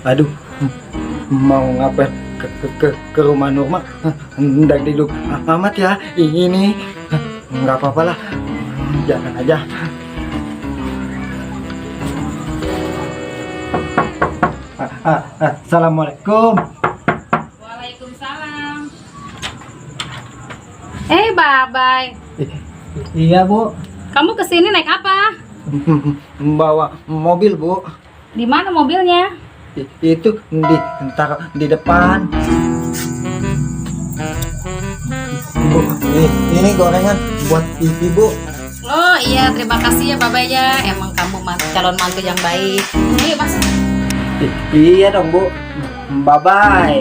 Aduh, mau ngapain ke rumah Nurma? Hendak duduk amat ya. Ini nggak apa-apa lah, jangan aja. Assalamualaikum. Waalaikumsalam. Babai, Iya Bu, kamu kesini naik apa? bawa mobil Bu. Di mana mobilnya? Itu ntar di depan. Bu, ini gorengan buat ibu. Oh iya, terima kasih ya Babai ya. Emang kamu calon mantu yang baik. Ayo masuk. Iya dong Bu. Bye bye.